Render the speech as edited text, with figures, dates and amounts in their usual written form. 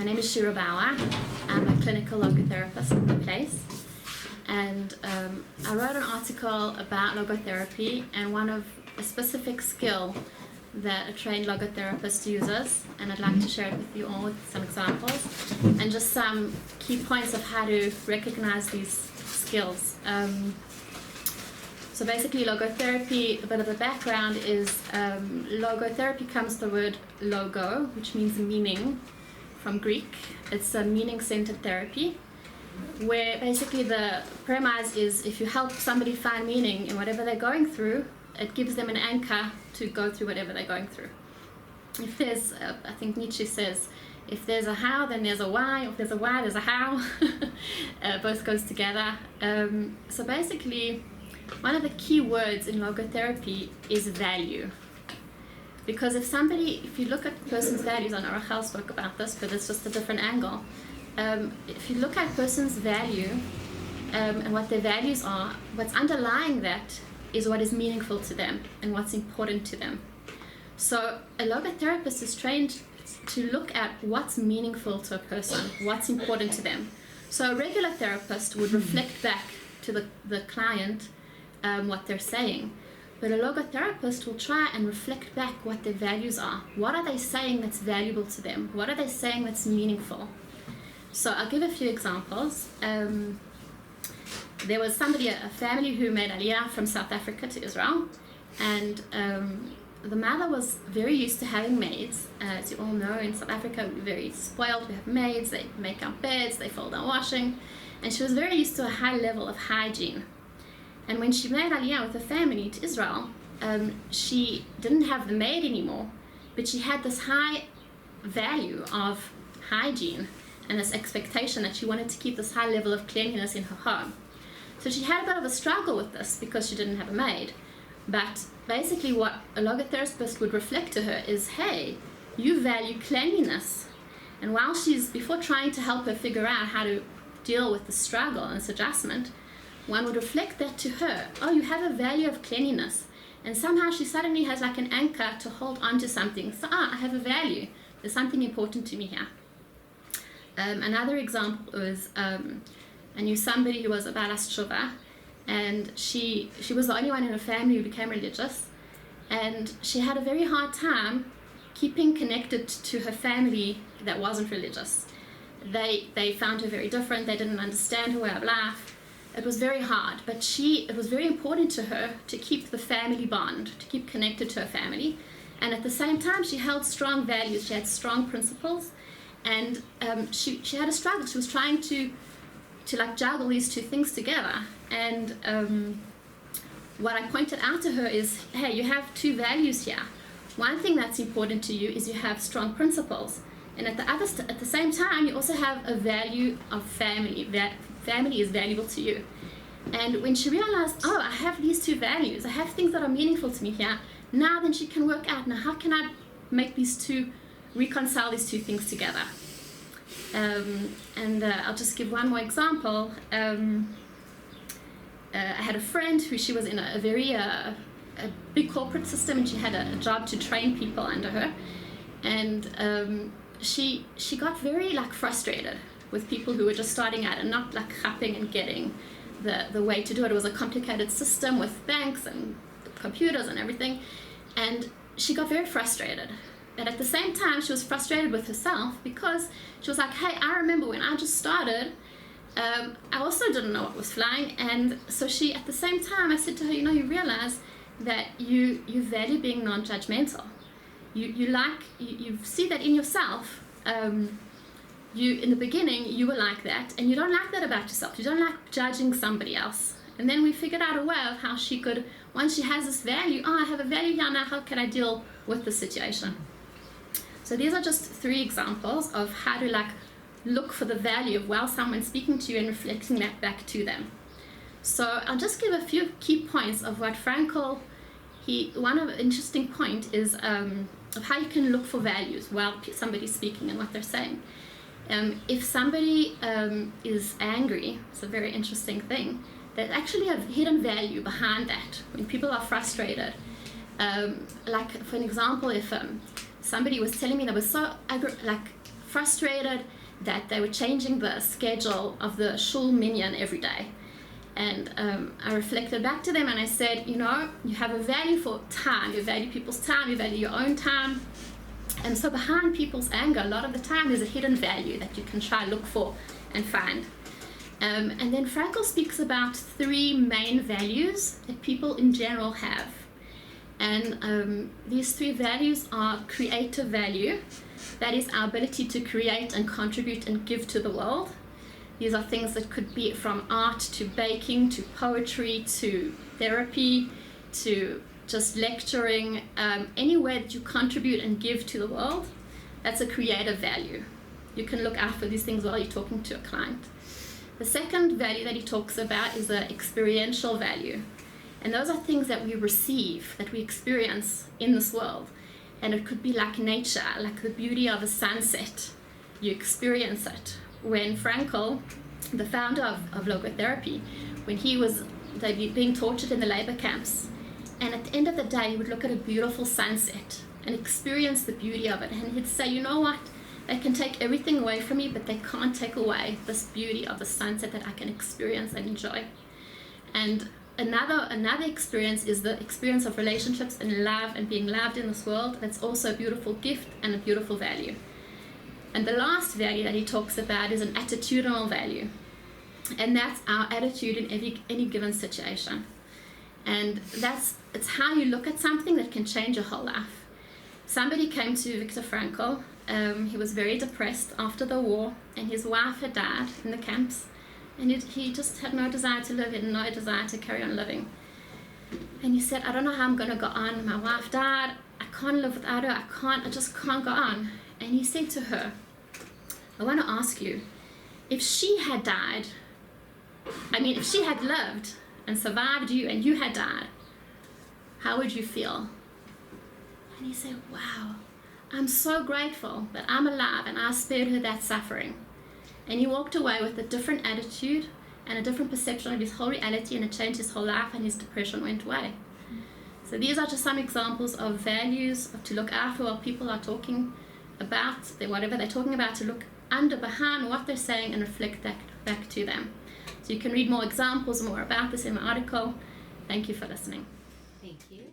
My name is Shira Bauer. I'm a clinical logotherapist at the place. And I wrote an article about logotherapy and a specific skill that a trained logotherapist uses, and I'd like to share it with you all with some examples and just some key points of how to recognize these skills. So basically logotherapy, a bit of the background is logotherapy comes from the word logo, which means meaning from Greek. It's a meaning-centered therapy where basically the premise is if you help somebody find meaning in whatever they're going through, it gives them an anchor to go through whatever they're going through. If there's, I think Nietzsche says, if there's a how, then there's a why. If there's a why, there's a how. Both goes together. So basically, one of the key words in logotherapy is value. Because if you look at a person's values, I know Rachel spoke about this, but it's just a different angle. If you look at a person's value and what their values are, what's underlying that is what is meaningful to them and what's important to them. So a logotherapist is trained to look at what's meaningful to a person, what's important to them. So a regular therapist would reflect back to the client what they're saying. But a logotherapist will try and reflect back what their values are. What are they saying that's valuable to them? What are they saying that's meaningful? So I'll give a few examples. There was a family who made Aliyah from South Africa to Israel, and the mother was very used to having maids. As you all know, in South Africa, we're very spoiled. We have maids, they make our beds, they fold our washing, and she was very used to a high level of hygiene. And when she made Aliyah with the family to Israel, she didn't have the maid anymore, but she had this high value of hygiene and this expectation that she wanted to keep this high level of cleanliness in her home. So she had a bit of a struggle with this because she didn't have a maid. But basically what a logotherapist would reflect to her is, hey, you value cleanliness. And while before trying to help her figure out how to deal with the struggle and this adjustment, one would reflect that to her. Oh, you have a value of cleanliness. And somehow she suddenly has like an anchor to hold on to something. So, I have a value. There's something important to me here. Another example was, I knew somebody who was a Balas Tshuva, and she was the only one in her family who became religious, and she had a very hard time keeping connected to her family that wasn't religious. They found her very different. They didn't understand her way of life. It was very hard, but it was very important to her to keep the family bond, to keep connected to her family, and at the same time she held strong values. She had strong principles, and she had a struggle. She was trying to like juggle these two things together. And what I pointed out to her is, hey, you have two values here. One thing that's important to you is you have strong principles, and at the same time you also have a value of family. Family is valuable to you. And when she realized, oh, I have these two values, I have things that are meaningful to me here, now then she can work out, now how can I reconcile these two things together? I'll just give one more example. I had a friend who she was in a very a big corporate system, and she had a job to train people under her, and she got very frustrated with people who were just starting out and not hopping and getting the way to do it. It was a complicated system with banks and computers and everything, and she got very frustrated. And at the same time, she was frustrated with herself because she was like, hey, I remember when I just started, I also didn't know what was flying. And so at the same time, I said to her, you realize that you value being non-judgmental. You see that in yourself. In the beginning, you were like that, and you don't like that about yourself. You don't like judging somebody else. And then we figured out a way of how she could, once she has this value, I have a value here now, how can I deal with the situation? So these are just 3 examples of how to look for the value of while someone's speaking to you and reflecting that back to them. So I'll just give a few key points of what Frankl, one of the interesting point is of how you can look for values while somebody's speaking and what they're saying. If somebody is angry, it's a very interesting thing, there's actually a hidden value behind that. When people are frustrated, for an example, if somebody was telling me they was so frustrated that they were changing the schedule of the shul minyan every day. And I reflected back to them and I said, you know, you have a value for time, you value people's time, you value your own time. And so behind people's anger, a lot of the time there's a hidden value that you can try look for and find. And then Frankl speaks about 3 main values that people in general have. And these 3 values are creative value, that is our ability to create and contribute and give to the world. These are things that could be from art to baking to poetry to therapy to just lecturing, any way that you contribute and give to the world, that's a creative value. You can look out for these things while you're talking to a client. The second value that he talks about is the experiential value. And those are things that we receive, that we experience in this world. And it could be like nature, like the beauty of a sunset. You experience it. When Frankl, the founder of Logotherapy, when they'd be being tortured in the labor camps, and at the end of the day, he would look at a beautiful sunset and experience the beauty of it. And he'd say, you know what? They can take everything away from me, but they can't take away this beauty of the sunset that I can experience and enjoy. And another experience is the experience of relationships and love and being loved in this world. That's also a beautiful gift and a beautiful value. And the last value that he talks about is an attitudinal value. And that's our attitude in any given situation. And it's how you look at something that can change your whole life. Somebody came to Viktor Frankl. He was very depressed after the war, and his wife had died in the camps. And he just had no desire to live, and no desire to carry on living. And he said, I don't know how I'm going to go on. My wife died. I can't live without her. I just can't go on. And he said to her, I want to ask you, if she had died, if she had lived and survived you and you had died, how would you feel? And he said, wow, I'm so grateful that I'm alive and I spared her that suffering. And he walked away with a different attitude and a different perception of his whole reality, and it changed his whole life, and his depression went away. So these are just some examples of values to look out for while people are talking about whatever they're talking about, to look behind what they're saying and reflect that back to them. So you can read more examples, more about this in my article. Thank you for listening. Thank you.